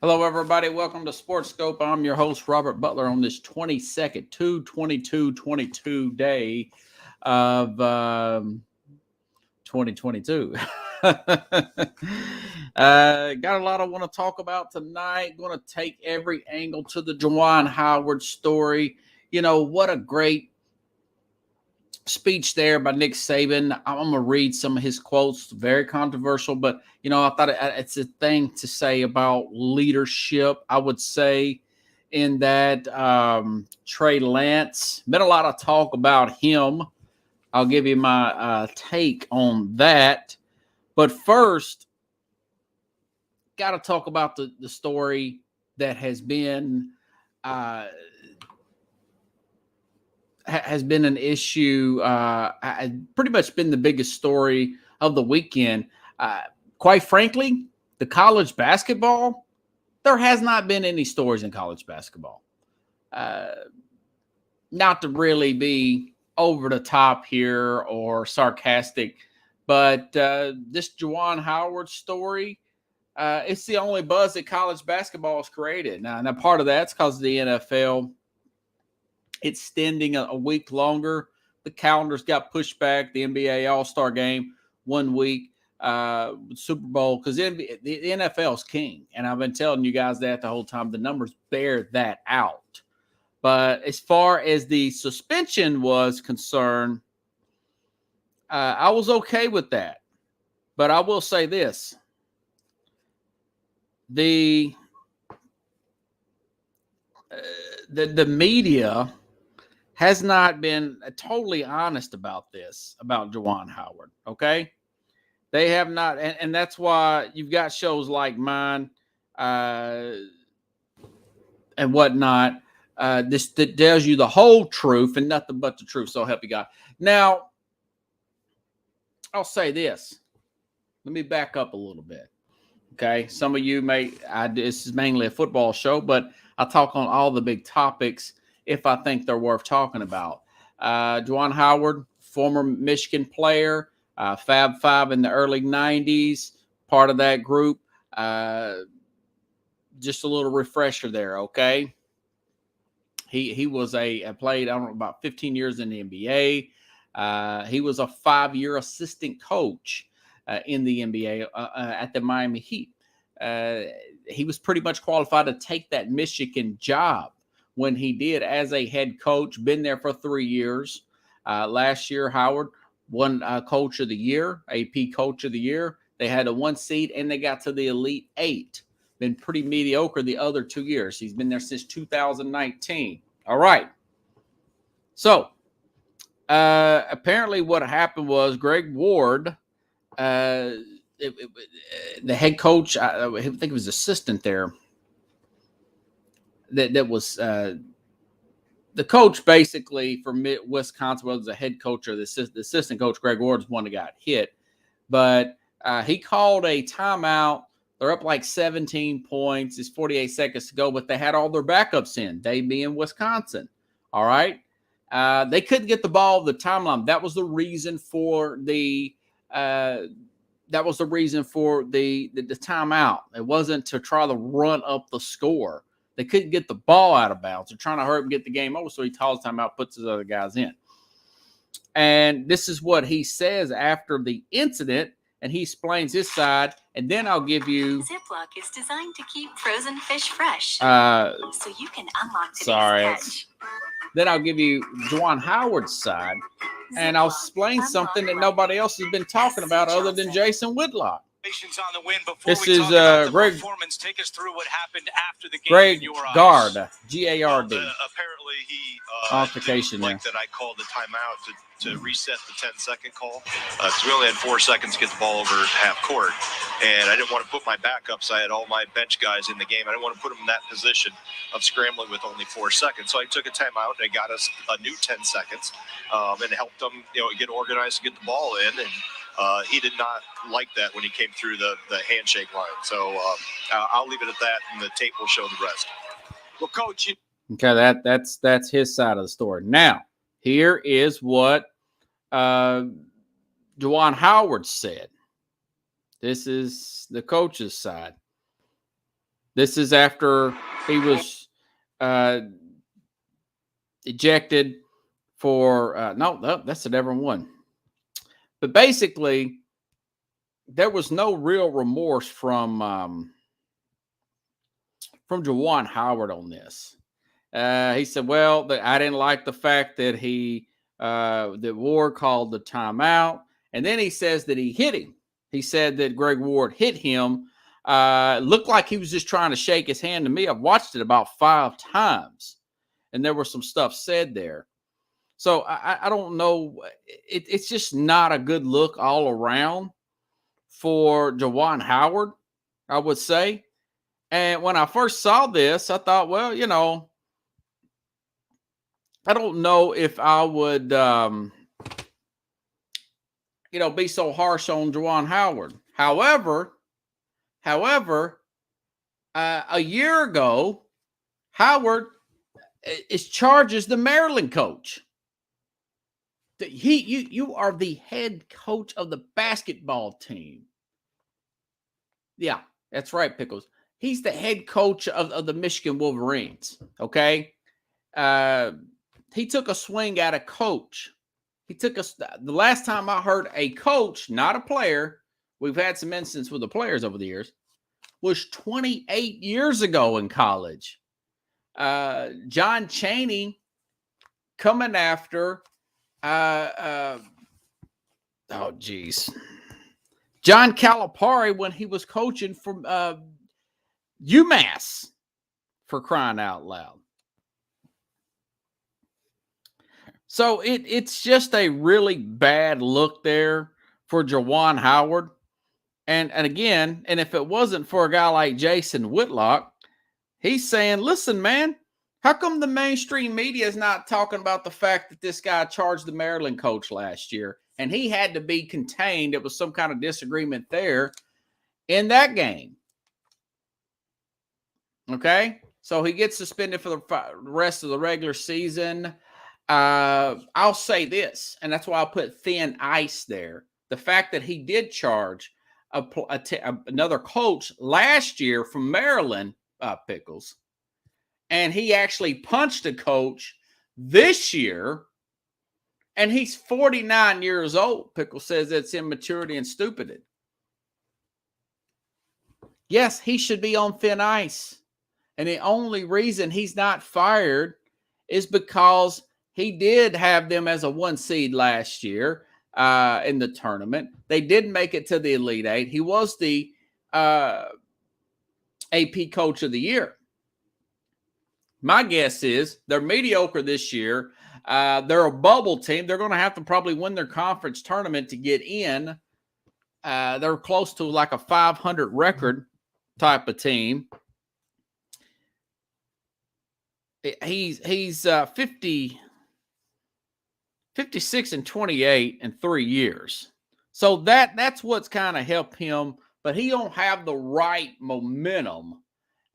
Hello, everybody. Welcome to Sports Skope. I'm your host, Robert Butler, on this 22nd, 2/22/22 day of 2022. Got a lot I want to talk about tonight. Going to take every angle to the Juwan Howard story. You know, what a great speech there by NIckSaban. I'm going to read some of his quotes. Very controversial, but you know, I thought it's a thing to say about leadership. I would say in that Trey Lance, been a lot of talk about him. I'll give you my take on that. But first, got to talk about the story that has been an issue, pretty much been the biggest story of the weekend. Quite frankly, the college basketball, there has not been any stories in college basketball. Not to really be over the top here or sarcastic, but this Juwan Howard story, it's the only buzz that college basketball has created. Now part of that's because of the NFL extending a week longer. The calendars got pushed back. The NBA All-Star game 1 week, Super Bowl, because the NFL is king. And I've been telling you guys that the whole time. The numbers bear that out. But as far as the suspension was concerned, I was okay with that. But I will say this. The media has not been totally honest about this, about Juwan Howard, okay? They have not, and that's why you've got shows like mine and whatnot. This that tells you the whole truth and nothing but the truth, so help you God. Now, I'll say this. Let me back up a little bit, okay? Some of you this is mainly a football show, but I talk on all the big topics if I think they're worth talking about. Juwan Howard, former Michigan player, Fab Five in the early 90s, part of that group. Just a little refresher there, okay? He was played, I don't know, about 15 years in the NBA. He was a 5-year assistant coach in the NBA at the Miami Heat. He was pretty much qualified to take that Michigan job when he did as a head coach, been there for 3 years. Last year, Howard won Coach of the Year, AP Coach of the Year. They had a 1 seed, and they got to the Elite 8. Been pretty mediocre the other 2 years. He's been there since 2019. All right. So, apparently what happened was Greg Ward, the head coach, I think it was assistant there, that was the coach basically for Wisconsin, whether it was the head coach or the assistant coach. Greg Ward's one that got hit, but he called a timeout. They're up like 17 points. It's 48 seconds to go, but they had all their backups in, they being Wisconsin. All right. They couldn't get the ball of the timeline. That was the reason for the timeout. It wasn't to try to run up the score. They couldn't get the ball out of bounds. They're trying to hurry up and get the game over, so he calls timeout, puts his other guys in. And this is what he says after the incident, and he explains his side, and then I'll give you... Ziploc is designed to keep frozen fish fresh, so you can unlock today's catch. Then I'll give you Juwan Howard's side, and I'll explain something that nobody else has been talking about other than Jason Whitlock. On the win. This is Greg. Take us through what happened after the game. Greg Gard, G-A-R-D. Apparently, he altercation didn't like that I called the timeout to reset the 10-second call. Because we only had 4 seconds to get the ball over half court, and I didn't want to put my backups. I had all my bench guys in the game. I didn't want to put them in that position of scrambling with only 4 seconds. So I took a timeout, and it got us a new 10 seconds, and helped them, get organized to get the ball in. And he did not like that when he came through the handshake line. So I'll leave it at that, and the tape will show the rest. Well, Coach. Okay, that's his side of the story. Now, here is what Juwan Howard said. This is the coach's side. This is after he was ejected for no, that's a different one. But basically, there was no real remorse from Juwan Howard on this. He said, "Well, I didn't like the fact that that Ward called the timeout, and then he says that he hit him. He said that Greg Ward hit him. Looked like he was just trying to shake his hand to me. I've watched it about 5 times, and there was some stuff said there. So I don't know. It's just not a good look all around for Juwan Howard, I would say. And when I first saw this, I thought, well, I don't know if I would, be so harsh on Juwan Howard. However, a year ago, Howard is charged as the Maryland coach. You are the head coach of the basketball team. Yeah, that's right, Pickles. He's the head coach of the Michigan Wolverines. Okay, he took a swing at a coach. The last time I heard a coach, not a player, we've had some instances with the players over the years, was 28 years ago in college. John Chaney coming after, John Calipari when he was coaching for UMass, for crying out loud. So it's just a really bad look there for Juwan Howard. And again, and if it wasn't for a guy like Jason Whitlock, he's saying, listen, man, how come the mainstream media is not talking about the fact that this guy charged the Maryland coach last year and he had to be contained? It was some kind of disagreement there in that game. Okay, so he gets suspended for the rest of the regular season. I'll say this, and that's why I put thin ice there. The fact that he did charge another coach last year from Maryland, Pickles, and he actually punched a coach this year, and he's 49 years old. Pickles says it's immaturity and stupidity. Yes, he should be on thin ice. And the only reason he's not fired is because he did have them as a 1 seed last year in the tournament. They did make it to the Elite Eight. He was the AP Coach of the Year. My guess is they're mediocre this year. They're a bubble team. They're going to have to probably win their conference tournament to get in. They're close to like a 500 record type of team. He's 56 and 28 in 3 years. So that's what's kind of helped him, but he don't have the right momentum.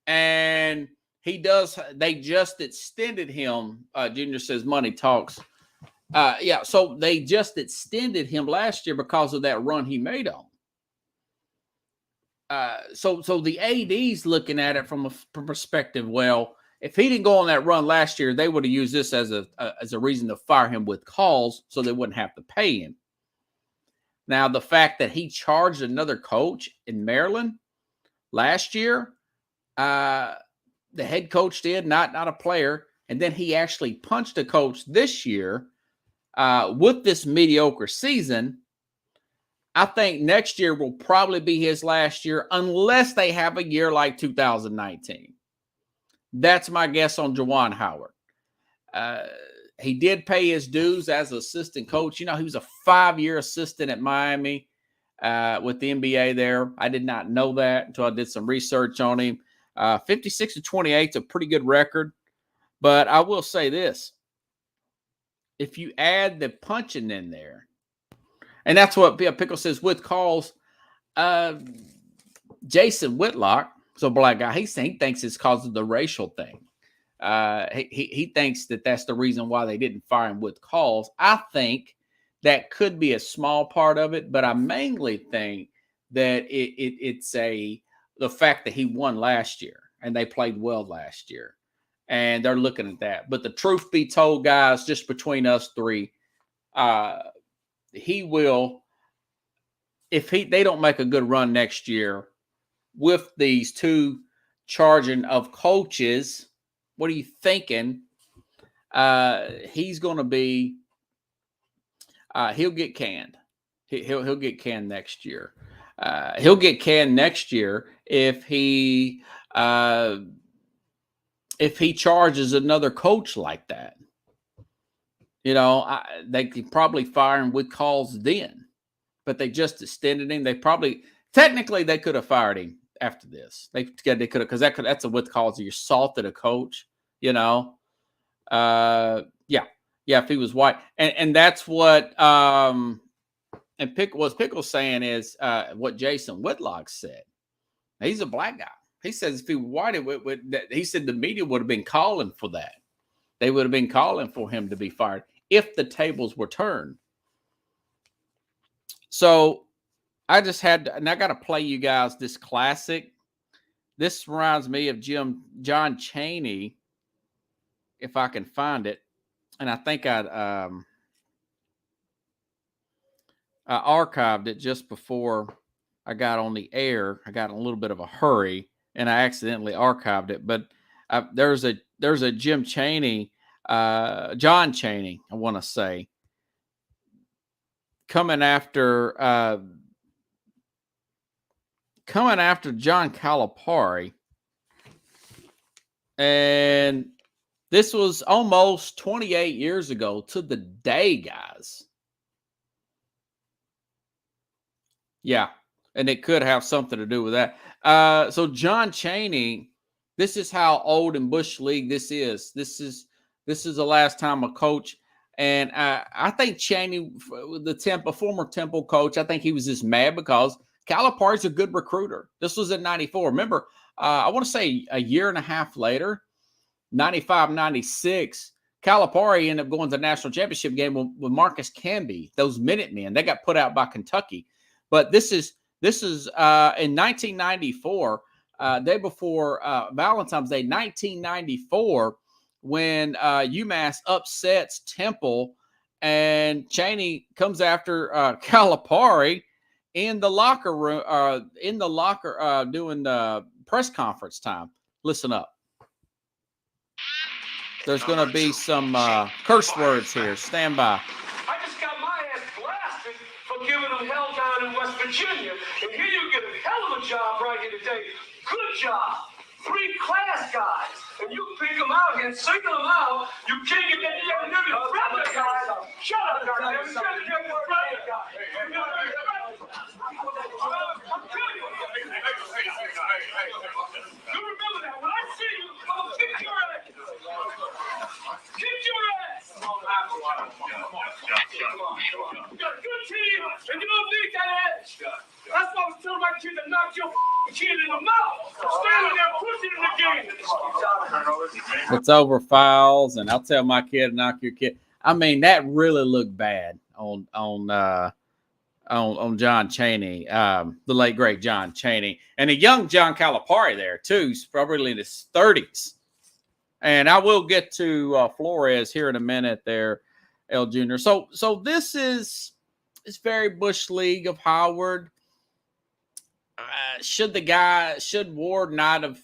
And they just extended him. Junior says money talks. So they just extended him last year because of that run he made on. So the AD's looking at it from a perspective, well, if he didn't go on that run last year, they would have used this as a reason to fire him with calls so they wouldn't have to pay him. Now, the fact that he charged another coach in Maryland last year, the head coach did, not a player, and then he actually punched a coach this year with this mediocre season. I think next year will probably be his last year unless they have a year like 2019. That's my guess on Juwan Howard. He did pay his dues as an assistant coach. He was a 5-year assistant at Miami with the NBA there. I did not know that until I did some research on him. 56 and 28 is a pretty good record. But I will say this. If you add the punching in there, and that's what Pickle says with calls, Jason Whitlock, so black guy, he thinks it's because of the racial thing. He thinks that that's the reason why they didn't fire him with calls. I think that could be a small part of it, but I mainly think that it's the fact that he won last year. and they played well last year. And they're looking at that. But the truth be told, guys, just between us three, he will, if they don't make a good run next year with these two charging of coaches, what are you thinking? He's going to be, he'll get canned. He'll get canned next year. He'll get canned next year if he charges another coach like that. You know, they could probably fire him with cause then, but they just extended him. They probably, technically, they could have fired him after this. They could have, because that's a with cause. You assaulted a coach. You know, yeah. If he was white, and that's what and Pickle's saying is what Jason Whitlock said. He's a black guy. He says if he was white, he said the media would have been calling for that. They would have been calling for him to be fired if the tables were turned. So I just had, and I got to play you guys this classic. This reminds me of John Chaney, if I can find it. And I think I archived it just before I got on the air. I got in a little bit of a hurry, and I accidentally archived it. But there's a John Chaney, I want to say, coming after John Calipari, and this was almost 28 years ago to the day, guys. Yeah, and it could have something to do with that. So John Chaney, this is how old in Bush League this is. This is the last time a coach, and I think Chaney, the former Temple coach, I think he was just mad because Calipari's a good recruiter. This was in 94. Remember, I want to say a year and a half later, 95, 96, Calipari ended up going to the national championship game with Marcus Camby, those Minutemen. They got put out by Kentucky. But this is in 1994, day before Valentine's Day, 1994, when UMass upsets Temple, and Chaney comes after Calipari in the locker room, doing the press conference time. Listen up. There's going to be some curse words here. Stand by. I just got my ass blasted for giving them hell down in West Virginia. And here you get a hell of a job right here today. Good job. 3 class guys. And you pick them out here and single them out. You can't get that young nigga brother guy. Shut up, goddammit. Shut up, young brother guy. I'm telling you. You remember that. When I see you, I'm going to kick your ass. Kick your ass. Come on. You got a good team, and you don't need that ass. That's why I was telling my kid to knock your kid in the mouth. Standing there pushing in the game. It's over fouls, and I'll tell my kid to knock your kid. I mean, that really looked bad on John Chaney, the late great John Chaney, and a young John Calipari there too. He's probably in his 30s. And I will get to Flores here in a minute there, L Jr. So this is very Bush League of Howard. Should Ward not have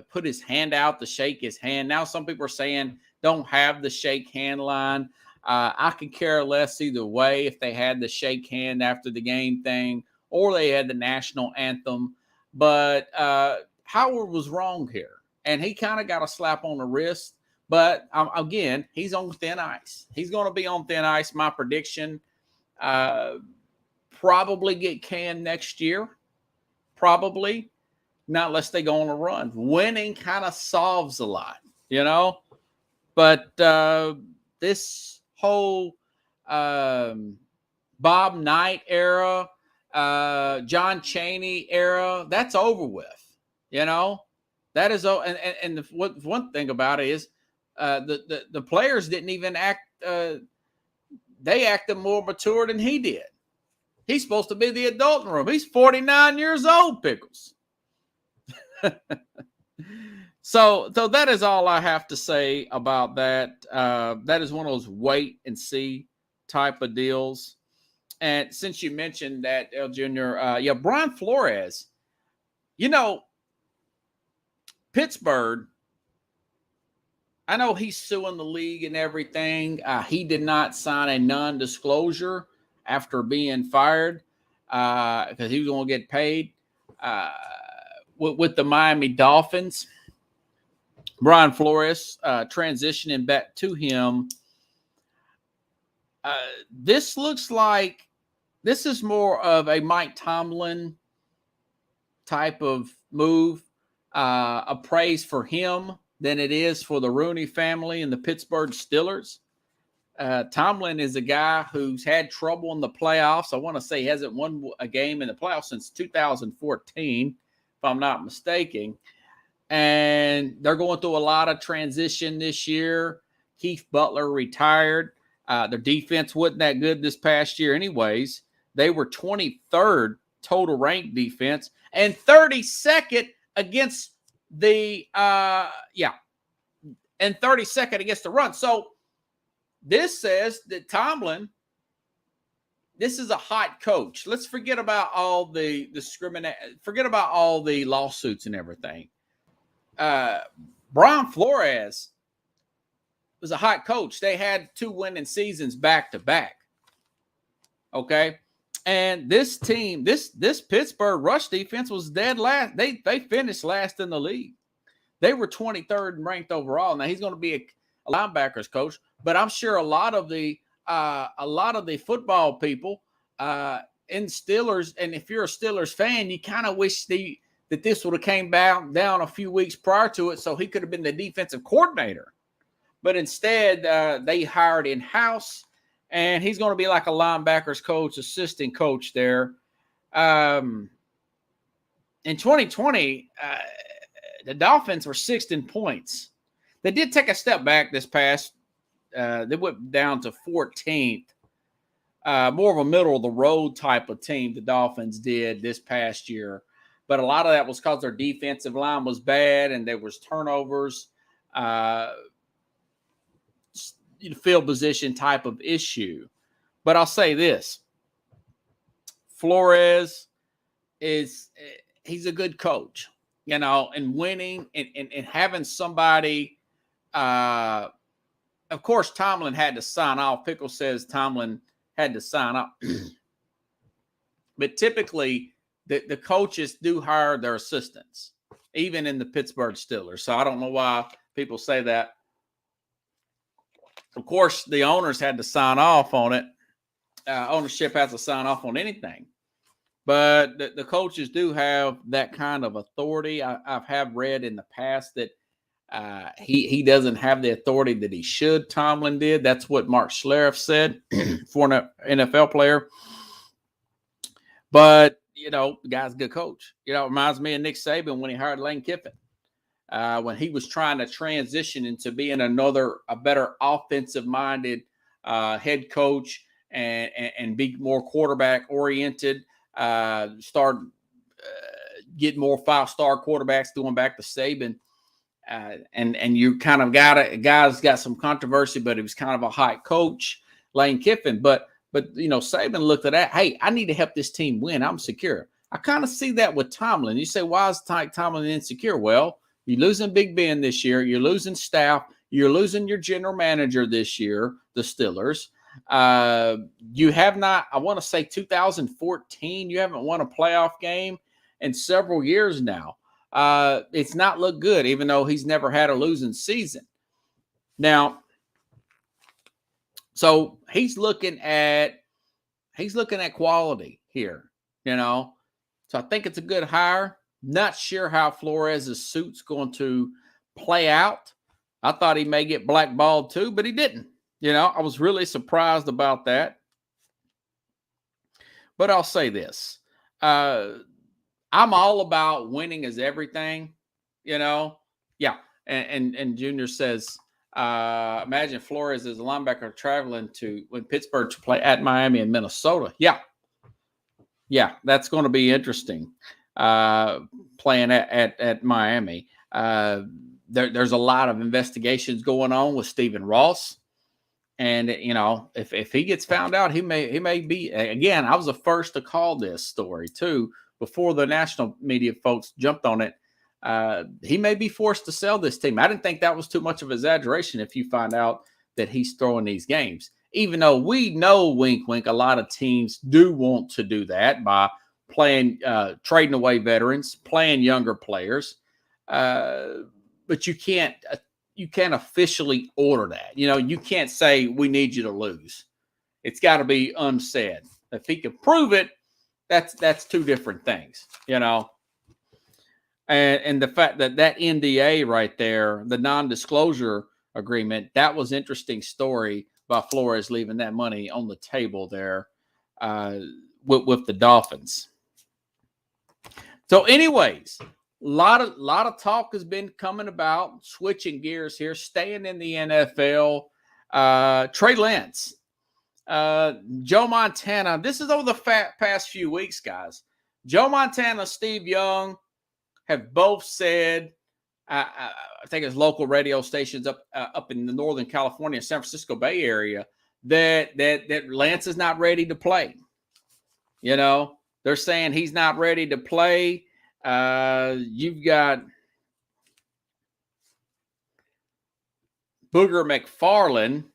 put his hand out to shake his hand? Now some people are saying don't have the shake hand line. I could care less either way if they had the shake hand after the game thing or they had the national anthem. But Howard was wrong here. And he kind of got a slap on the wrist. But, again, he's on thin ice. He's going to be on thin ice. My prediction, probably get canned next year. Probably. Not unless they go on a run. Winning kind of solves a lot, you know. But this whole Bob Knight era, John Chaney era, that's over with, you know. That is, and one thing about it is the players didn't even act. They acted more mature than he did. He's supposed to be the adult in the room. He's 49 years old, Pickles. So that is all I have to say about that. That is one of those wait and see type of deals. And since you mentioned that, El Jr., Brian Flores, Pittsburgh, I know he's suing the league and everything. He did not sign a non-disclosure after being fired because he was going to get paid with the Miami Dolphins. Brian Flores transitioning back to him. This looks like this is more of a Mike Tomlin type of move, a praise for him than it is for the Rooney family and the Pittsburgh Steelers. Tomlin is a guy who's had trouble in the playoffs. I want to say he hasn't won a game in the playoffs since 2014, if I'm not mistaken. And they're going through a lot of transition this year. Keith Butler retired. Their defense wasn't that good this past year anyways. They were 23rd total ranked defense and 32nd against the and 32nd against the run. So this says that Tomlin, this is a hot coach. Let's forget about all the forget about all the lawsuits and everything. Brian Flores was a hot coach. They had 2 winning seasons back to back. Okay. And this team, this Pittsburgh rush defense was dead last. They finished last in the league. They were 23rd ranked overall. Now he's going to be a linebackers coach, but I'm sure a lot of the football people in Steelers, and if you're a Steelers fan, you kind of wish that this would have came down a few weeks prior to it so he could have been the defensive coordinator. But instead, they hired in-house, and he's going to be like a linebackers coach, assistant coach there. In 2020, the Dolphins were 6th in points. They did take a step back this past. They went down to 14th. More of a middle-of-the-road type of team the Dolphins did this past year. But a lot of that was because their defensive line was bad and there was turnovers, field position type of issue. But I'll say this. Flores he's a good coach, and winning and having somebody, of course, Tomlin had to sign off. Pickle says Tomlin had to sign off. But typically, the coaches do hire their assistants, even in the Pittsburgh Steelers. So I don't know why people say that. Of course, the owners had to sign off on it. Ownership has to sign off on anything. But the coaches do have that kind of authority. I have read in the past that he doesn't have the authority that he should. Tomlin did. That's what Mark Schlereth said for an NFL player. But the guy's a good coach. It reminds me of Nick Saban when he hired Lane Kiffin. When he was trying to transition into being a better offensive-minded head coach and be more quarterback-oriented, start getting more 5-star quarterbacks going back to Saban. And you kind of guy's got some controversy, but he was kind of a hot coach, Lane Kiffin. But Saban looked at that. Hey, I need to help this team win. I'm secure. I kind of see that with Tomlin. You say, why is Tomlin insecure? Well, you're losing Big Ben this year. You're losing staff. You're losing your general manager this year, the Steelers. You have not, I want to say 2014, you haven't won a playoff game in several years now. It's not looked good, even though he's never had a losing season. Now, so he's looking at quality here, So I think it's a good hire. Not sure how Flores' suit's going to play out. I thought he may get blackballed too, but he didn't. I was really surprised about that. But I'll say this. I'm all about winning is everything, Yeah. And Junior says, imagine Flores as a linebacker traveling when Pittsburgh to play at Miami and Minnesota. Yeah, that's going to be interesting. Playing at Miami. there's a lot of investigations going on with Stephen Ross. And, if he gets found out, he may be, again, I was the first to call this story too, before the national media folks jumped on it. He may be forced to sell this team. I didn't think that was too much of an exaggeration if you find out that he's throwing these games, even though we know, wink, wink, a lot of teams do want to do that by playing, trading away veterans, playing younger players. But you can't officially order that. You can't say we need you to lose. It's got to be unsaid. If he can prove it, that's two different things, And the fact that NDA right there, the non-disclosure agreement, that was interesting story about Flores leaving that money on the table there with the Dolphins. So anyways, a lot of talk has been coming about, switching gears here, staying in the NFL. Trey Lance, Joe Montana. This is over the past few weeks, guys. Joe Montana, Steve Young have both said, I think it's local radio stations up in the Northern California, San Francisco Bay Area, that Lance is not ready to play. They're saying he's not ready to play. You've got Booger McFarland.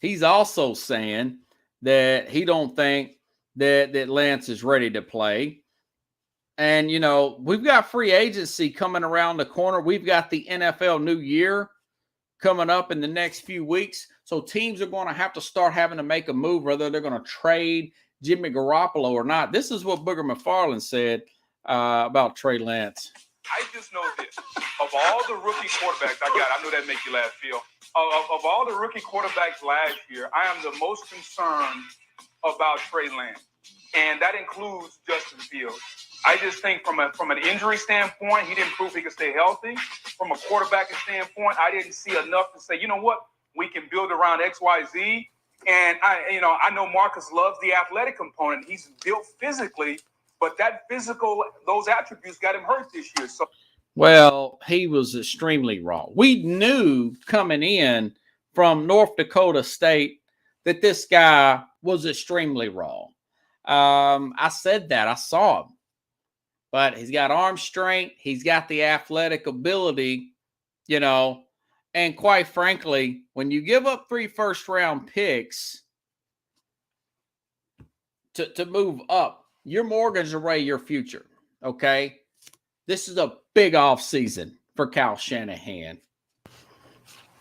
He's also saying that he don't think that Lance is ready to play. And, we've got free agency coming around the corner. We've got the NFL New Year coming up in the next few weeks. So teams are going to have to start having to make a move, whether they're going to trade Jimmy Garoppolo or not. This is what Booger McFarland said about Trey Lance. I just know this. Of all the rookie quarterbacks I know that make you laugh, Phil. Of all the rookie quarterbacks last year, I am the most concerned about Trey Lance. And that includes Justin Fields. I just think from an injury standpoint, he didn't prove he could stay healthy. From a quarterbacking standpoint, I didn't see enough to say, you know what, we can build around X, Y, Z. And I know Marcus loves the athletic component. He's built physically, but those attributes got him hurt this year. So, well, he was extremely raw. We knew coming in from North Dakota State that this guy was extremely raw. I said that. I saw him. But he's got arm strength. He's got the athletic ability, And quite frankly, when you give up 3 first-round picks to move up, you're mortgaging away your future, okay? This is a big offseason for Kyle Shanahan.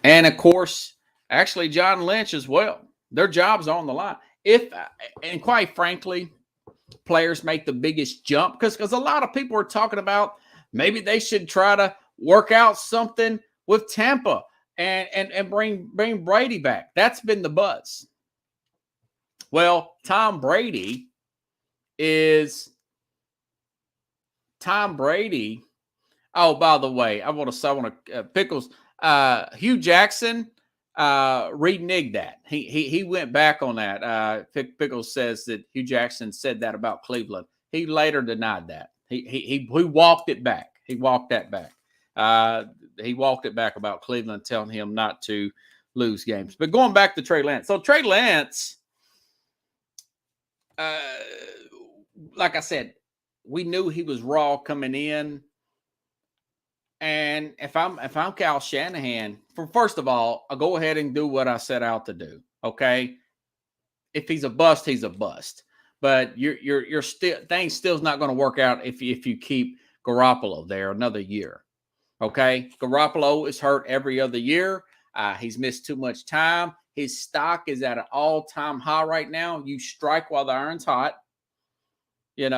And, of course, actually John Lynch as well. Their job's on the line. And quite frankly, players make the biggest jump because a lot of people are talking about maybe they should try to work out something with Tampa and bring Brady back. That's been the buzz. Well, Tom Brady. Oh, by the way, I want to Pickles. Hugh Jackson reneged that. He went back on that. Pickles says that Hugh Jackson said that about Cleveland. He later denied that. He walked it back. He walked that back. He walked it back about Cleveland telling him not to lose games. But going back to Trey Lance. So Trey Lance, like I said, we knew he was raw coming in. And if I'm Kyle Shanahan, first of all, I'll go ahead and do what I set out to do. Okay. If he's a bust, he's a bust. But you're still things still's not going to work out if you keep Garoppolo there another year. Okay. Garoppolo is hurt every other year. He's missed too much time. His stock is at an all-time high right now. You strike while the iron's hot. You're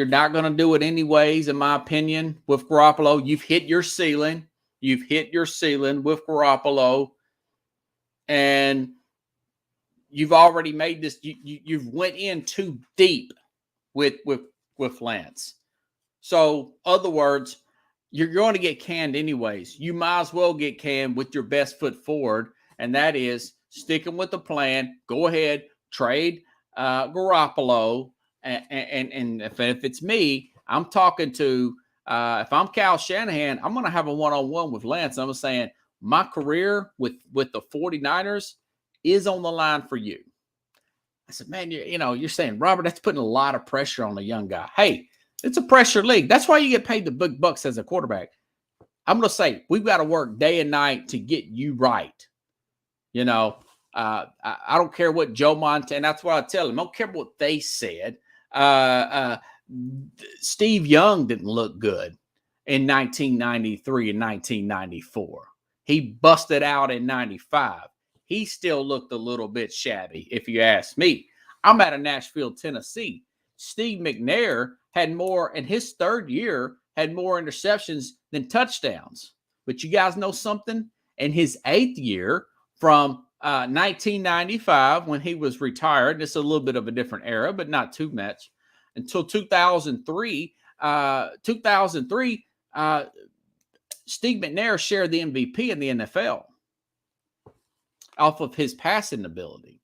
not going to do it anyways, in my opinion, with Garoppolo. You've hit your ceiling. You've hit your ceiling with Garoppolo. And you've already made this. You've went in too deep with Lance. So, other words, you're going to get canned anyways. You might as well get canned with your best foot forward, and that is sticking with the plan. Go ahead, trade Garoppolo. And if it's me, I'm talking to if I'm Cal Shanahan, I'm going to have a one-on-one with Lance. I'm saying my career with the 49ers is on the line for you. I said, man, you're saying, Robert, that's putting a lot of pressure on a young guy. Hey, it's a pressure league. That's why you get paid the big bucks as a quarterback. I'm going to say we've got to work day and night to get you right. I don't care what Joe Montana, that's what I tell him. I don't care what they said. Steve Young didn't look good in 1993 and 1994. He busted out in 95. He still looked a little bit shabby, if you ask me. I'm out of Nashville, Tennessee. Steve McNair had more, in his third year, had more interceptions than touchdowns. But you guys know something? In his 8th year, from 1995, when he was retired, it's a little bit of a different era, but not too much, until 2003. Steve McNair shared the MVP in the NFL off of his passing ability.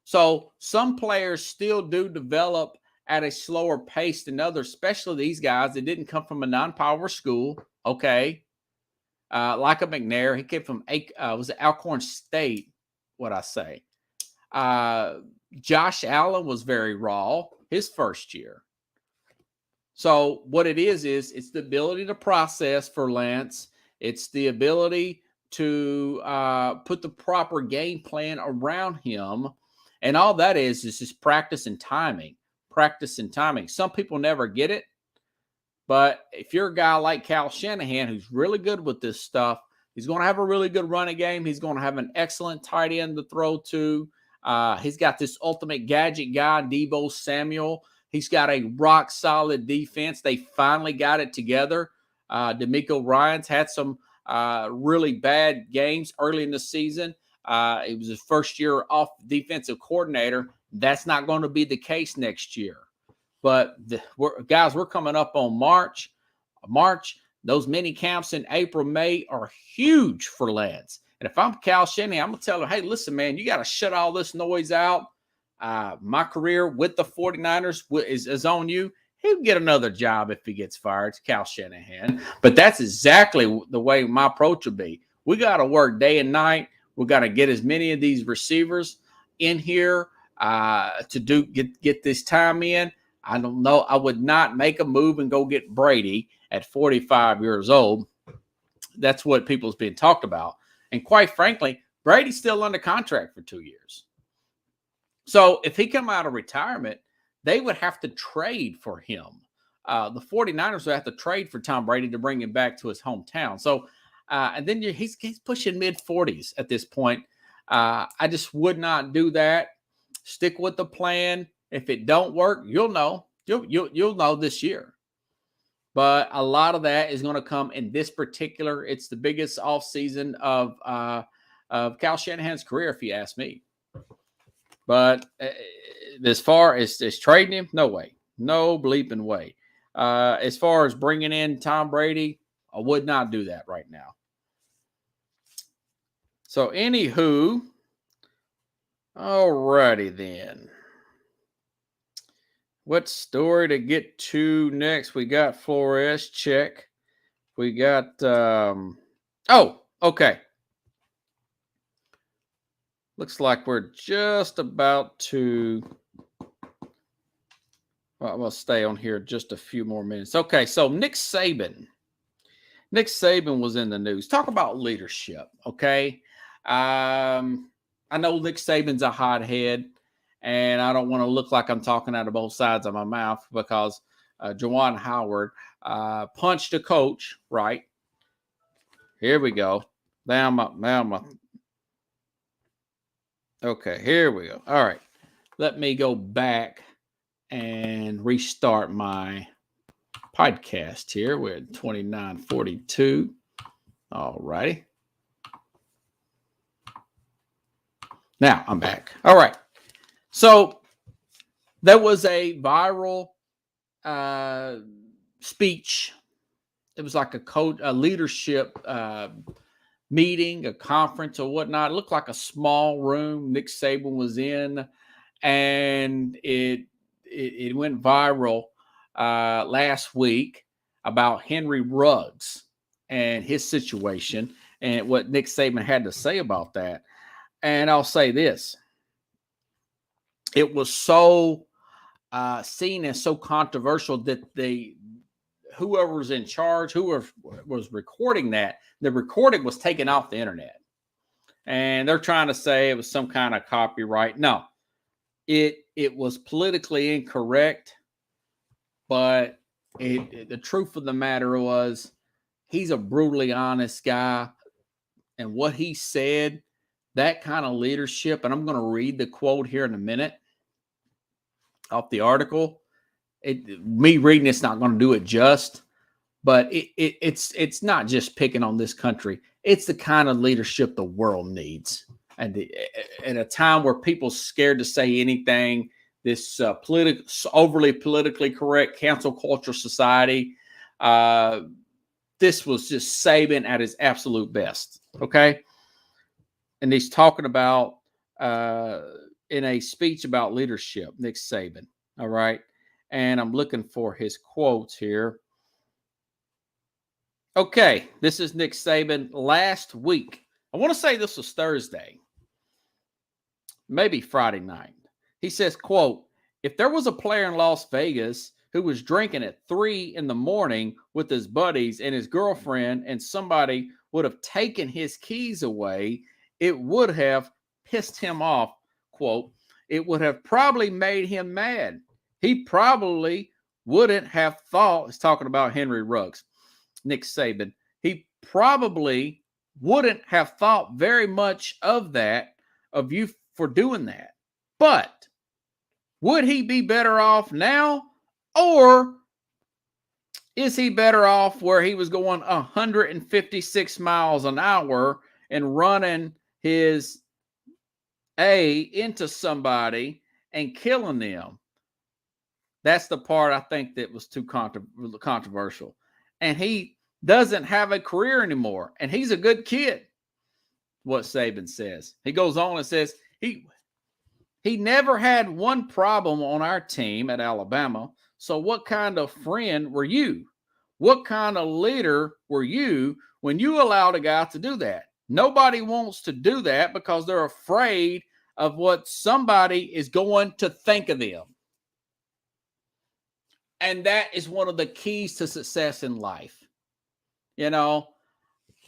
So some players still do develop at a slower pace than others, especially these guys that didn't come from a non-power school. Okay. Like a McNair, he came from was it Alcorn State, what I say. Josh Allen was very raw his first year. So what it is it's the ability to process for Lance. It's the ability to put the proper game plan around him. And all that is just practice and timing. Practice and timing. Some people never get it. But if you're a guy like Cal Shanahan, who's really good with this stuff, he's going to have a really good running game. He's going to have an excellent tight end to throw to. He's got this ultimate gadget guy, Deebo Samuel. He's got a rock-solid defense. They finally got it together. DeMeco Ryans had some really bad games early in the season. It was his first year off defensive coordinator. That's not going to be the case next year. But we're coming up on March. Those mini camps in April, May are huge for Lance. And if I'm Cal Shanahan, I'm going to tell him, hey, listen, man, you got to shut all this noise out. My career with the 49ers is on you. He'll get another job if he gets fired. It's Cal Shanahan. But that's exactly the way my approach would be. We got to work day and night. We got to get as many of these receivers in here to get this time in. I don't know. I would not make a move and go get Brady at 45 years old. That's what people's been talked about. And quite frankly, Brady's still under contract for 2 years. So if he come out of retirement, they would have to trade for him. The 49ers would have to trade for Tom Brady to bring him back to his hometown. So, and then he's pushing mid-40s at this point. I just would not do that. Stick with the plan. If it don't work, you'll know. You'll know this year. But a lot of that is going to come in this particular. It's the biggest offseason of Cal Shanahan's career, if you ask me. But as far as trading him, no way. No bleeping way. As far as bringing in Tom Brady, I would not do that right now. So, anywho, alrighty then. What story to get to next? We got Flores, check. We got, okay. Looks like we're just about to, we'll stay on here just a few more minutes. Okay, so Nick Saban. Nick Saban was in the news. Talk about leadership, okay? I know Nick Saban's a hothead. And I don't want to look like I'm talking out of both sides of my mouth because Juwan Howard punched a coach, right? Here we go. Okay, here we go. All right. Let me go back and restart my podcast here. We're at 29:42. All righty. Now I'm back. All right. So there was a viral speech. It was like a leadership meeting, a conference or whatnot. It looked like a small room Nick Saban was in, and it went viral last week. about Henry Ruggs and his situation and what Nick Saban had to say about that. And I'll say this. It was so seen as so controversial that whoever was in charge, whoever was recording that, the recording was taken off the internet. And they're trying to say it was some kind of copyright. No, it was politically incorrect. But the truth of the matter was, he's a brutally honest guy. And what he said, that kind of leadership, and I'm going to read the quote here in a minute off the article. Me reading it's not going to do it just, but it's not just picking on this country. It's the kind of leadership the world needs. And at a time where people's scared to say anything, this overly politically correct cancel culture society, this was just Saban at his absolute best. Okay. And he's talking about in a speech about leadership, Nick Saban. All right. And I'm looking for his quotes here. Okay. This is Nick Saban last week. I want to say this was Thursday, maybe Friday night. He says, quote, "If there was a player in Las Vegas who was drinking at 3 a.m. with his buddies and his girlfriend and somebody would have taken his keys away, it would have pissed him off." Quote, "It would have probably made him mad. He probably wouldn't have thought," he's talking about Henry Ruggs, Nick Saban, "he probably wouldn't have thought very much of you for doing that. But would he be better off now? Or is he better off where he was going 156 miles an hour and running his into somebody and killing them?" That's the part I think that was too controversial. And he doesn't have a career anymore. And he's a good kid, what Saban says. He goes on and says, he never had one problem on our team at Alabama. So what kind of friend were you? What kind of leader were you when you allowed a guy to do that? Nobody wants to do that because they're afraid of what somebody is going to think of them. And that is one of the keys to success in life. You know,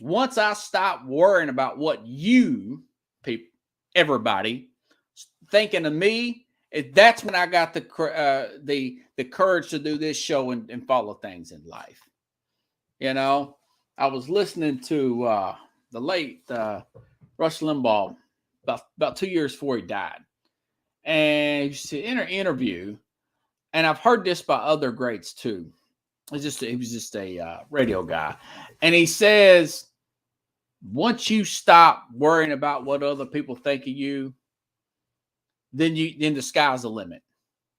once I stopped worrying about what you, people, everybody, thinking of me, that's when I got the courage to do this show and follow things in life. You know, I was listening to the late Rush Limbaugh about 2 years before he died, and in an interview, and I've heard this by other greats too. He was just a radio guy, and he says, once you stop worrying about what other people think of you, then the sky's the limit.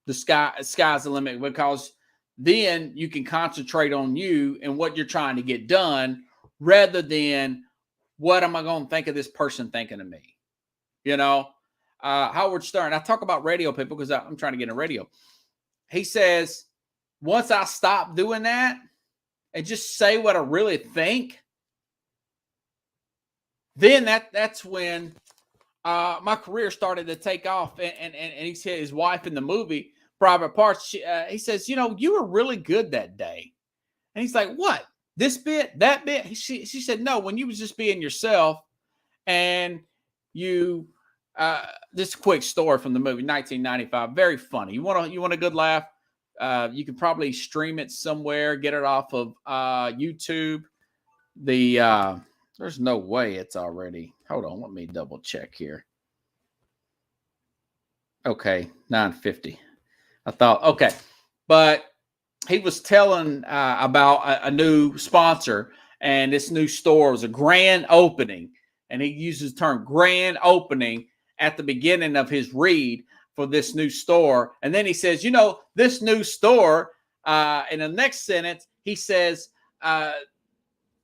The sky's the limit, because then you can concentrate on you and what you're trying to get done, rather than what am I going to think of this person thinking of me? You know, Howard Stern. I talk about radio people because I'm trying to get in radio. He says, once I stop doing that and just say what I really think, then that's when my career started to take off. And he said his wife in the movie Private Parts, he says, you know, you were really good that day. And he's like, what? This bit, that bit? She said, no, when you was just being yourself. And you, this quick story from the movie 1995, very funny. You want a good laugh? You can probably stream it somewhere, get it off of YouTube. There's no way it's already. Hold on, let me double check here. Okay, 9:50. I thought, okay, but he was telling about a new sponsor, and this new store was a grand opening, and he uses the term grand opening at the beginning of his read for this new store. And then he says, you know, this new store, in the next sentence, he says,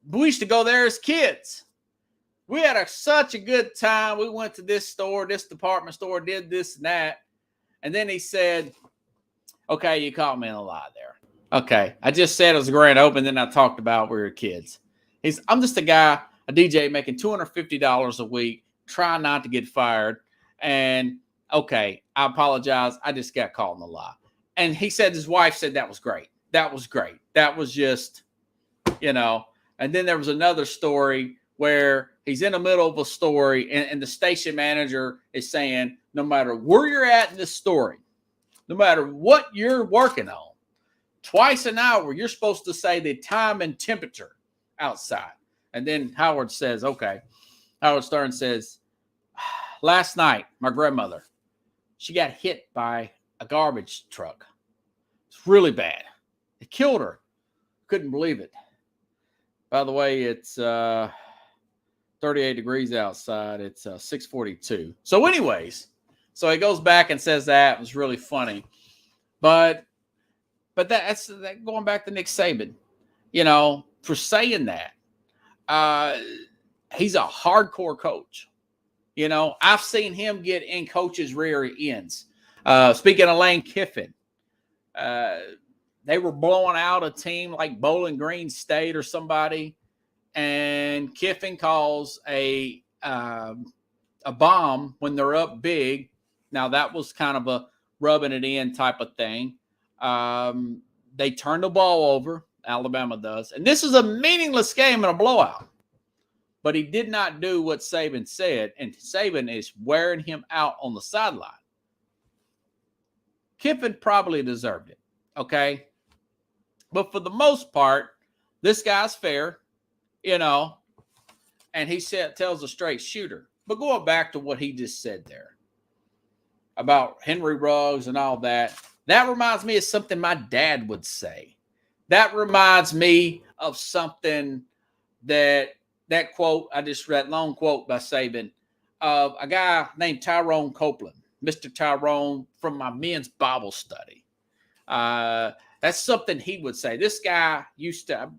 we used to go there as kids. We had such a good time. We went to this store, this department store, did this and that. And then he said, okay, you caught me in a lie there. Okay. I just said it was a grand open. Then I talked about we were kids. I'm just a guy, a DJ making $250 a week, trying not to get fired. And okay, I apologize. I just got caught in the lie. And he said his wife said that was great. That was great. That was just, And then there was another story where he's in the middle of a story and the station manager is saying, no matter where you're at in this story, no matter what you're working on, twice an hour, you're supposed to say the time and temperature outside. And then Howard says, okay. Howard Stern says, last night, my grandmother, she got hit by a garbage truck. It's really bad. It killed her. Couldn't believe it. By the way, it's 38 degrees outside. It's 6:42. So anyways, so he goes back and says that. It was really funny. But that's going back to Nick Saban, for saying that. He's a hardcore coach. I've seen him get in coaches' rear ends. Speaking of Lane Kiffin, they were blowing out a team like Bowling Green State or somebody, and Kiffin calls a bomb when they're up big. Now that was kind of a rubbing it in type of thing. They turn the ball over. Alabama does. And this is a meaningless game and a blowout. But he did not do what Saban said, and Saban is wearing him out on the sideline. Kiffin probably deserved it, okay? But for the most part, this guy's fair, and he tells a straight shooter. But going back to what he just said there about Henry Ruggs and all that, that reminds me of something my dad would say. That reminds me of something that quote, I just read, long quote by Saban, of a guy named Tyrone Copeland, Mr. Tyrone from my men's Bible study. That's something he would say. This guy used to,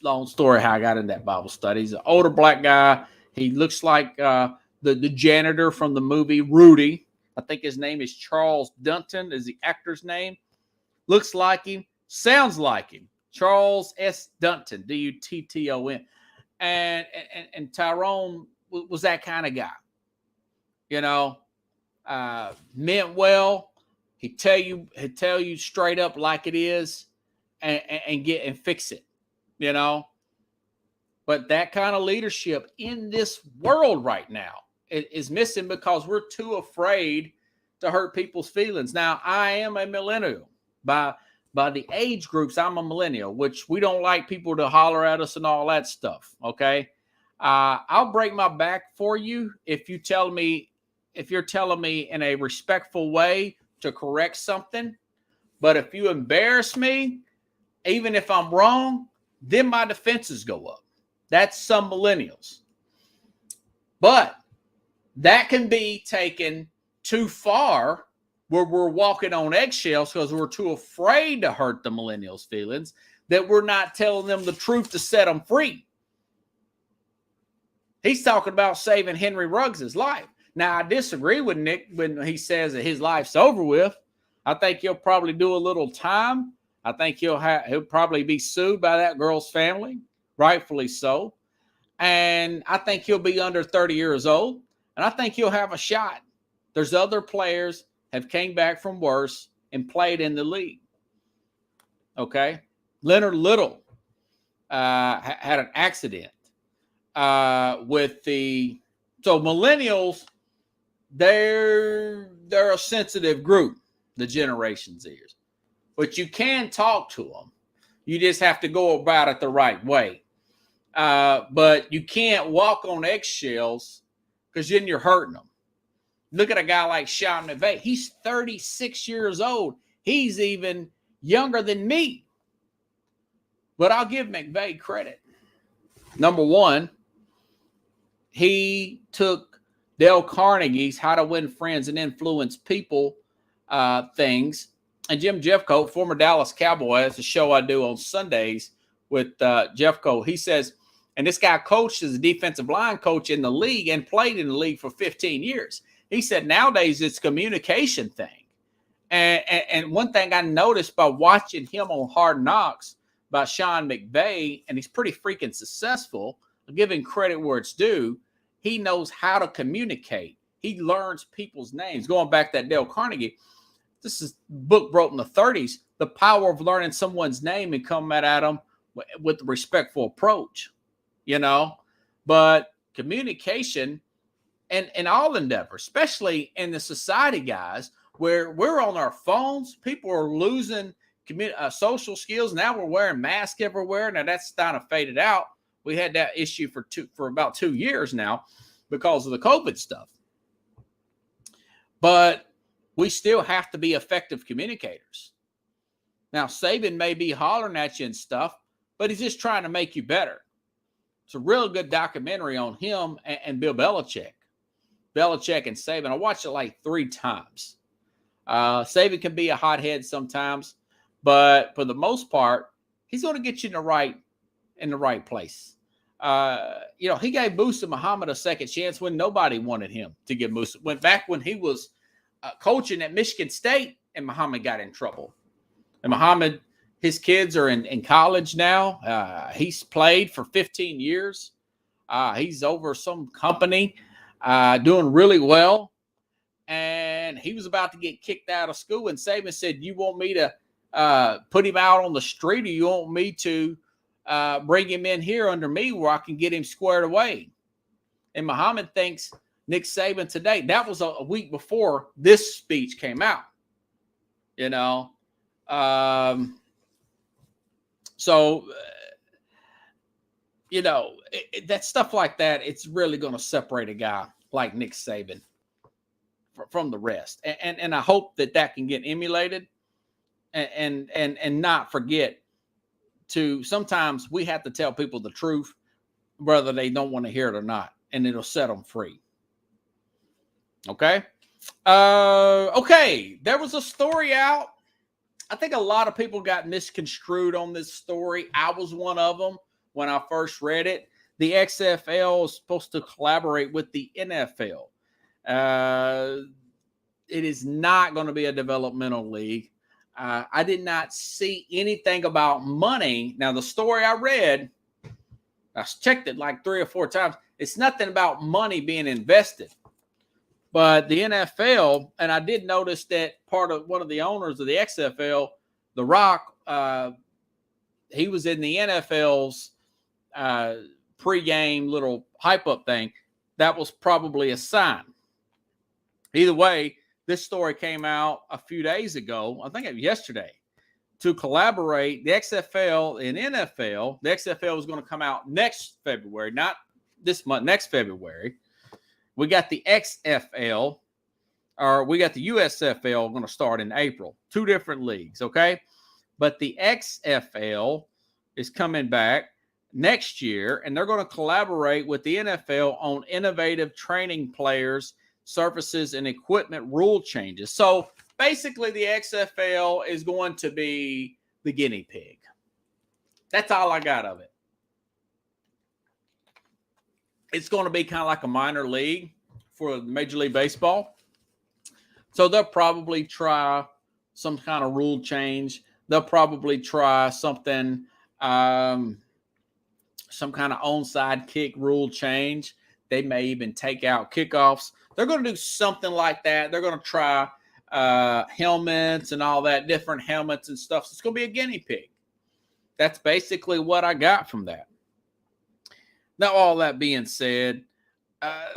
long story how I got in that Bible study. He's an older black guy. He looks like the janitor from the movie Rudy. I think his name is Charles Dunton is the actor's name. Looks like him. Sounds like him. Charles S. Dunton, D-U-T-T-O-N. And Tyrone was that kind of guy. Meant well. He'd tell you straight up like it is and fix it. But that kind of leadership in this world right now is missing because we're too afraid to hurt people's feelings. Now, I am a millennial. By the age groups, I'm a millennial, which we don't like people to holler at us and all that stuff, okay? I'll break my back for you if you're telling me in a respectful way to correct something. But if you embarrass me, even if I'm wrong, then my defenses go up. That's some millennials. But that can be taken too far where we're walking on eggshells because we're too afraid to hurt the millennials' feelings, that we're not telling them the truth to set them free. He's talking about saving Henry Ruggs' life. Now, I disagree with Nick when he says that his life's over with. I think he'll probably do a little time. I think he'll probably be sued by that girl's family, rightfully so. And I think he'll be under 30 years old, and I think he'll have a shot. There's other players have came back from worse and played in the league. Okay? Leonard Little had an accident with the... So millennials, they're a sensitive group, the Generation Zers. But you can talk to them. You just have to go about it the right way. But you can't walk on eggshells because then you're hurting them. Look at a guy like Sean McVay. He's 36 years old. He's even younger than me. But I'll give McVay credit. Number one, he took Dale Carnegie's How to Win Friends and Influence People things. And Jim Jeffcoat, former Dallas Cowboy, that's a show I do on Sundays with Jeffcoat. He says, and this guy coached as a defensive line coach in the league and played in the league for 15 years. He said nowadays it's a communication thing. And one thing I noticed by watching him on Hard Knocks by Sean McVay, and he's pretty freaking successful, giving credit where it's due, he knows how to communicate. He learns people's names. Going back to that Dale Carnegie, this is a book wrote in the 30s, The Power of Learning Someone's Name and coming at them with a respectful approach, you know. But communication and all endeavors, especially in the society, guys, where we're on our phones, people are losing social skills. Now we're wearing masks everywhere. Now that's kind of faded out. We had that issue for about 2 years now because of the COVID stuff. But we still have to be effective communicators. Now, Saban may be hollering at you and stuff, but he's just trying to make you better. It's a real good documentary on him and Bill Belichick. Belichick and Saban. I watched it like 3 times. Saban can be a hothead sometimes, but for the most part, he's going to get you in the right place. You know, he gave Musa Muhammad a second chance when nobody wanted him to give Musa. Went back when he was coaching at Michigan State, and Muhammad got in trouble. And Muhammad, his kids are in college now. He's played for 15 years. He's over some company doing really well. And he was about to get kicked out of school. And Saban said, you want me to put him out on the street, or you want me to bring him in here under me where I can get him squared away? And Muhammad thanks Nick Saban today. That was a week before this speech came out, you know. You know, that stuff like that, it's really going to separate a guy like Nick Saban from the rest. And I hope that can get emulated and not forget to, sometimes we have to tell people the truth, whether they don't want to hear it or not, and it'll set them free. Okay. Okay. There was a story out. I think a lot of people got misconstrued on this story. I was one of them when I first read it. The XFL is supposed to collaborate with the NFL. It is not going to be a developmental league. I did not see anything about money. Now, the story I read, I checked it like 3 or 4 times. It's nothing about money being invested. But the NFL, and I did notice that one of the owners of the XFL, The Rock, he was in the NFL's pregame little hype-up thing. That was probably a sign. Either way, this story came out a few days ago, I think it was yesterday, to collaborate the XFL and NFL. The XFL is going to come out next February, not this month, next February. We got the XFL, or we got the USFL going to start in April. 2 different leagues, okay? But the XFL is coming back next year, and they're going to collaborate with the NFL on innovative training players, surfaces, and equipment rule changes. So basically, the XFL is going to be the guinea pig. That's all I got of it. It's going to be kind of like a minor league for Major League Baseball. So they'll probably try some kind of rule change. They'll probably try something, some kind of onside kick rule change. They may even take out kickoffs. They're going to do something like that. They're going to try helmets and all that, different helmets and stuff. So it's going to be a guinea pig. That's basically what I got from that. Now, all that being said, are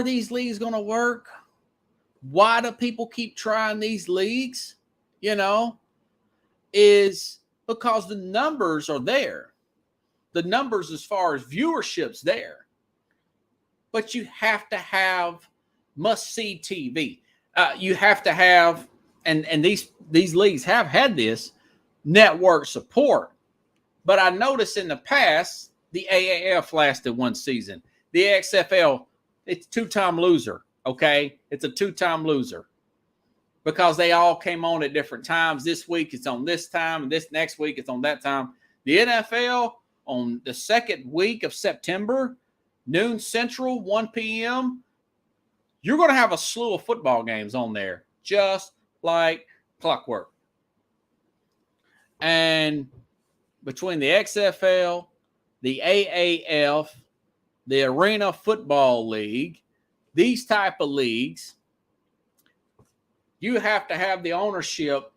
these leagues going to work? Why do people keep trying these leagues? You know, is because the numbers are there. The numbers as far as viewership's there. But you have to have must-see TV. You have to have, and these leagues have had this, network support. But I noticed in the past, the AAF lasted 1 season. The XFL, it's a 2-time loser, okay? It's a 2-time loser because they all came on at different times. This week it's on this time, and this next week it's on that time. The NFL on the 2nd week of September, noon Central, 1 p.m., you're going to have a slew of football games on there just like clockwork. And between the XFL, the AAF, the Arena Football League, these type of leagues, you have to have the ownership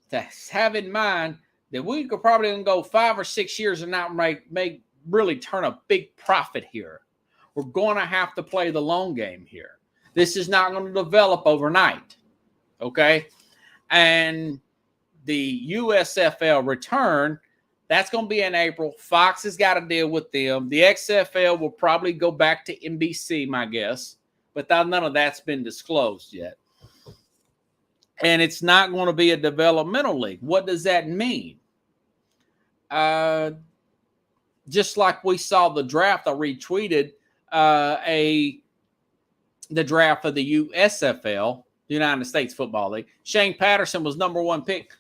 to have in mind that we could probably go 5 or 6 years and not make really turn a big profit here. We're going to have to play the long game here. This is not going to develop overnight, okay? And the USFL return, that's going to be in April. Fox has got to deal with them. The XFL will probably go back to NBC, my guess, but none of that's been disclosed yet. And it's not going to be a developmental league. What does that mean? Just like we saw the draft, I retweeted the draft of the USFL, the United States Football League. Shane Patterson was number 1 pick.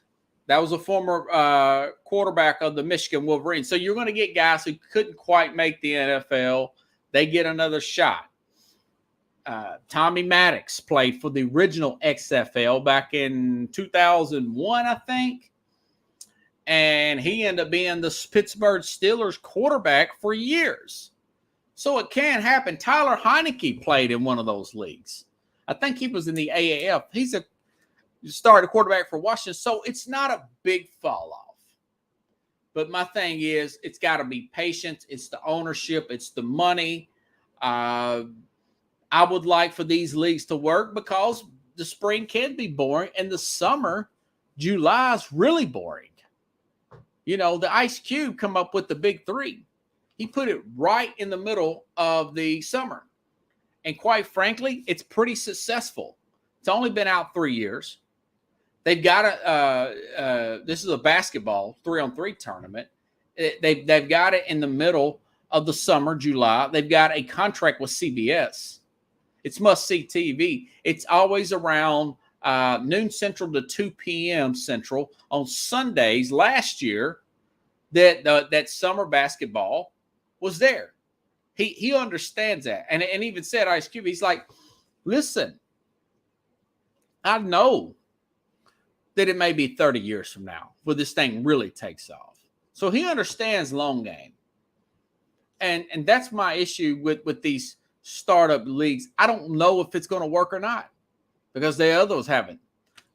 That was a former quarterback of the Michigan Wolverines. So you're going to get guys who couldn't quite make the NFL. They get another shot. Tommy Maddox played for the original XFL back in 2001, I think. And he ended up being the Pittsburgh Steelers quarterback for years. So it can happen. Tyler Heineke played in one of those leagues. I think he was in the AAF. He's a started quarterback for Washington. So it's not a big fall off. But my thing is, it's got to be patience. It's the ownership. It's the money. I would like for these leagues to work because the spring can be boring and the summer, July, is really boring. You know, the Ice Cube come up with the big 3. He put it right in the middle of the summer. And quite frankly, it's pretty successful. It's only been out 3 years. They've got this is a basketball 3-on-3 tournament. They've got it in the middle of the summer, July. They've got a contract with CBS. It's must-see TV. It's always around noon Central to 2 p.m. Central on Sundays. Last year, that summer basketball was there. He understands that. And even said, Ice Cube, he's like, listen, I know that it may be 30 years from now where this thing really takes off. So he understands long game. And that's my issue with these startup leagues. I don't know if it's going to work or not because the others haven't.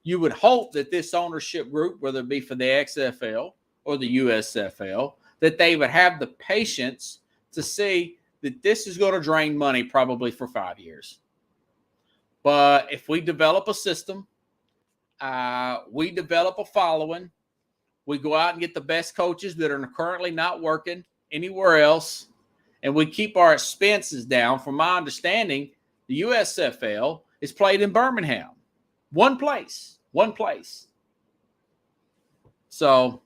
You would hope that this ownership group, whether it be for the XFL or the USFL, that they would have the patience to see that this is going to drain money probably for 5 years. But if we develop a system, we develop a following, we go out and get the best coaches that are currently not working anywhere else, and we keep our expenses down. From my understanding, the USFL is played in Birmingham. One place. So,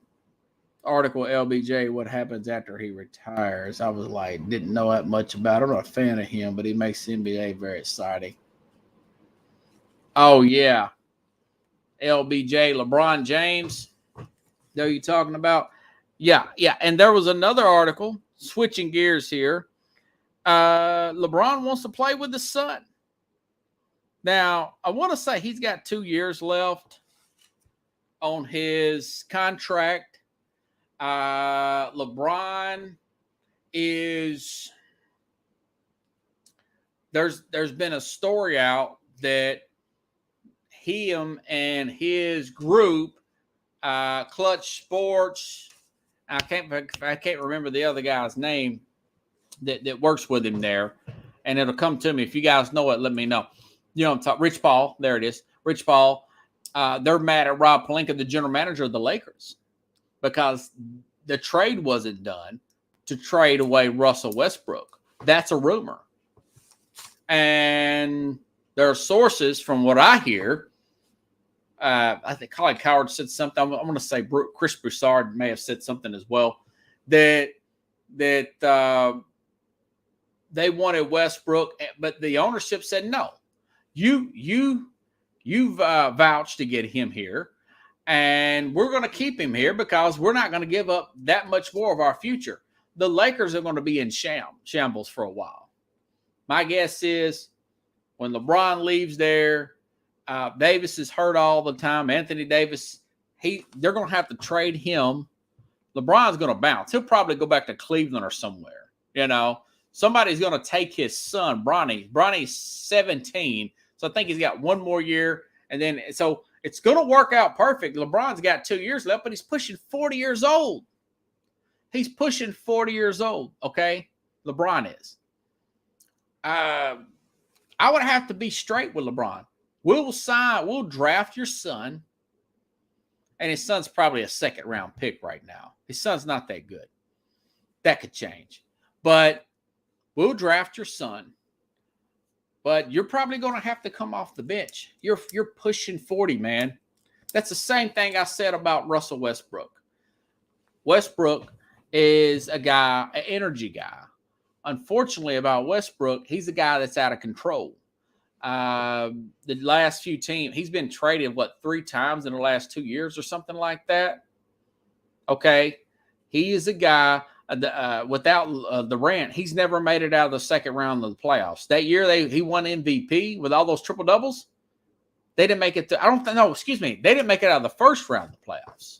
article LBJ, what happens after he retires? I was like, didn't know that much about him. I'm not a fan of him, but he makes the NBA very exciting. Oh, yeah. LBJ, LeBron James. There you talking about? Yeah. And there was another article, switching gears here. LeBron wants to play with his son. Now, I want to say he's got 2 years left on his contract. LeBron is there's been a story out that him and his group, Clutch Sports, I can't remember the other guy's name that works with him there, and it'll come to me. If you guys know it, let me know. You know, I'm talking Rich Paul. There it is, Rich Paul. They're mad at Rob Pelinka, the general manager of the Lakers, because the trade wasn't done to trade away Russell Westbrook. That's a rumor, and there are sources from what I hear. I think Colin Coward said something. I'm going to say Chris Broussard may have said something as well, that they wanted Westbrook, but the ownership said no. You've vouched to get him here, and we're going to keep him here because we're not going to give up that much more of our future. The Lakers are going to be in shambles for a while. My guess is when LeBron leaves there, Davis is hurt all the time. Anthony Davis, they're going to have to trade him. LeBron's going to bounce. He'll probably go back to Cleveland or somewhere. Somebody's going to take his son, Bronny. Bronny's 17, so I think he's got one more year. And then, so it's going to work out perfect. LeBron's got 2 years left, but he's pushing 40 years old. He's pushing 40 years old, okay? LeBron is. I would have to be straight with LeBron. We'll draft your son, and his son's probably a second-round pick right now. His son's not that good. That could change. But we'll draft your son, but you're probably going to have to come off the bench. You're pushing 40, man. That's the same thing I said about Russell Westbrook. Westbrook is an energy guy. Unfortunately, about Westbrook, he's a guy that's out of control. The last few teams, he's been traded, 3 times in the last 2 years or something like that? Okay. He is a guy without Durant, he's never made it out of the second round of the playoffs. That year he won MVP with all those triple doubles. They didn't make it to, they didn't make it out of the first round of the playoffs.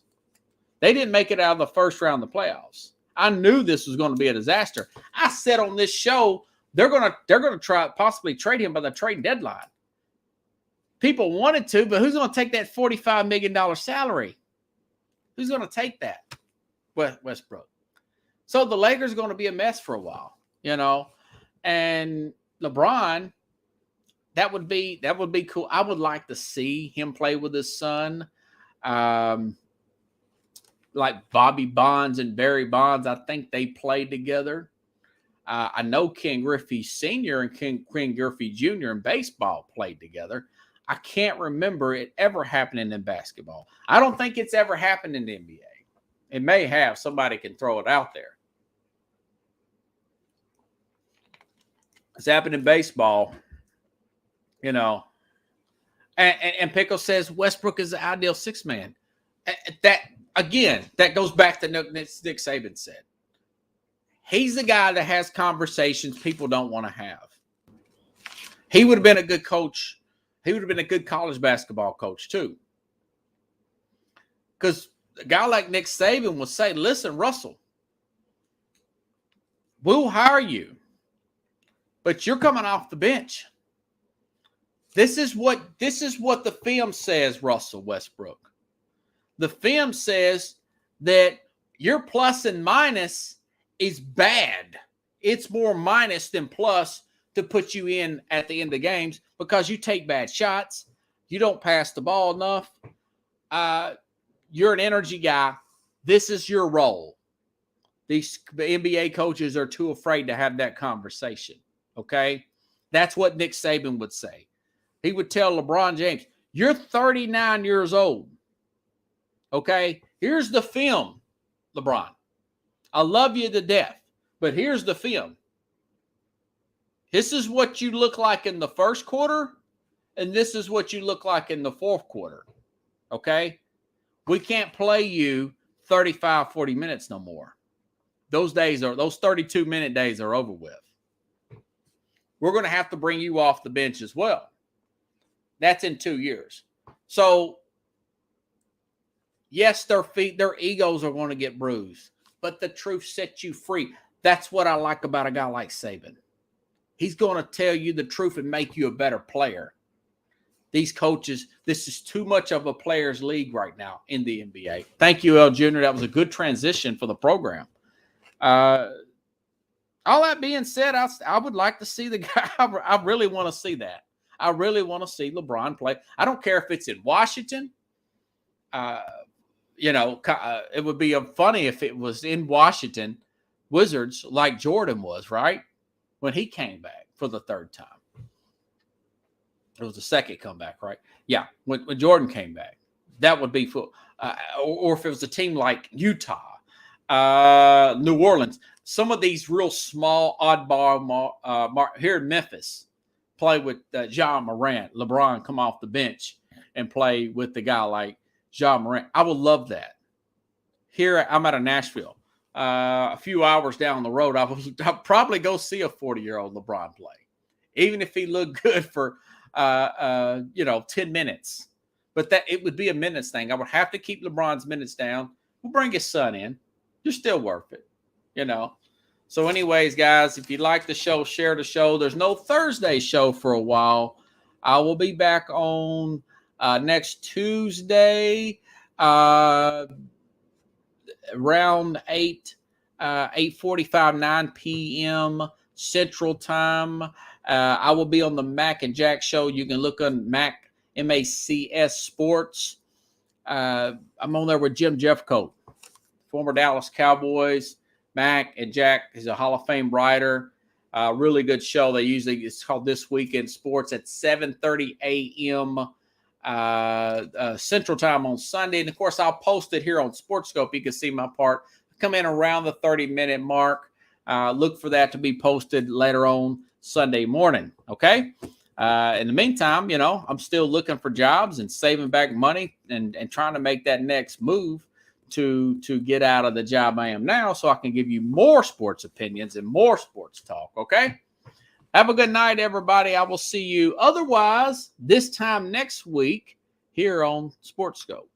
They didn't make it out of the first round of the playoffs. I knew this was going to be a disaster. I said on this show, they're going to try possibly trade him by the trade deadline. People wanted to, but who's going to take that $45 million salary? Who's going to take that? Westbrook. So the Lakers are going to be a mess for a while, and LeBron, that would be cool. I would like to see him play with his son, like Bobby Bonds and Barry Bonds. I think they played together. I know Ken Griffey Sr. and Ken Griffey Jr. in baseball played together. I can't remember it ever happening in basketball. I don't think it's ever happened in the NBA. It may have. Somebody can throw it out there. It's happened in baseball, And Pickle says Westbrook is the ideal sixth man. That goes back to Nick Saban said. He's the guy that has conversations people don't want to have. He would have been a good coach. He would have been a good college basketball coach too. Because a guy like Nick Saban would say, listen, Russell, we'll hire you, but you're coming off the bench. This is what the film says, Russell Westbrook. The film says that your plus and minus is bad. It's more minus than plus to put you in at the end of games because you take bad shots. You don't pass the ball enough. You're an energy guy. This is your role. The NBA coaches are too afraid to have that conversation. Okay? That's what Nick Saban would say. He would tell LeBron James, you're 39 years old. Okay? Here's the film, LeBron. I love you to death, but here's the film. This is what you look like in the first quarter, and this is what you look like in the fourth quarter. Okay? We can't play you 35, 40 minutes no more. Those 32-minute days are over with. We're going to have to bring you off the bench as well. That's in 2 years. So, yes, their egos are going to get bruised, but the truth sets you free. That's what I like about a guy like Saban. He's going to tell you the truth and make you a better player. These coaches, this is too much of a players' league right now in the NBA. Thank you, L. Jr. That was a good transition for the program. All that being said, I would like to see the guy. I really want to see that. I really want to see LeBron play. I don't care if it's in Washington. It would be funny if it was in Washington, Wizards, like Jordan was, right? When he came back for the third time. It was the second comeback, right? Yeah, when Jordan came back. That would be full. Or if it was a team like Utah, New Orleans, some of these real small oddball here in Memphis, play with Ja Morant, LeBron come off the bench and play with the guy like Ja Morant. I would love that. Here, I'm out of Nashville. A few hours down the road, I'll probably go see a 40-year-old LeBron play. Even if he looked good for 10 minutes. But that it would be a minutes thing. I would have to keep LeBron's minutes down. We'll bring his son in. You're still worth it, So anyways, guys, if you like the show, share the show. There's no Thursday show for a while. I will be back on next Tuesday around 8:45, 9 p.m. Central Time. I will be on the Mac and Jack show. You can look on Mac, MACS Sports. I'm on there with Jim Jeffcoat, former Dallas Cowboys. Mac and Jack is a Hall of Fame writer. Really good show. It's called This Week in Sports at 7:30 a.m. Central Time on Sunday. And, of course, I'll post it here on Sports Skope. You can see my part. Come in around the 30-minute mark. Look for that to be posted later on Sunday morning, okay? In the meantime, I'm still looking for jobs and saving back money and trying to make that next move to get out of the job I am now so I can give you more sports opinions and more sports talk, okay? Have a good night, everybody. I will see you otherwise this time next week here on Sports Skope.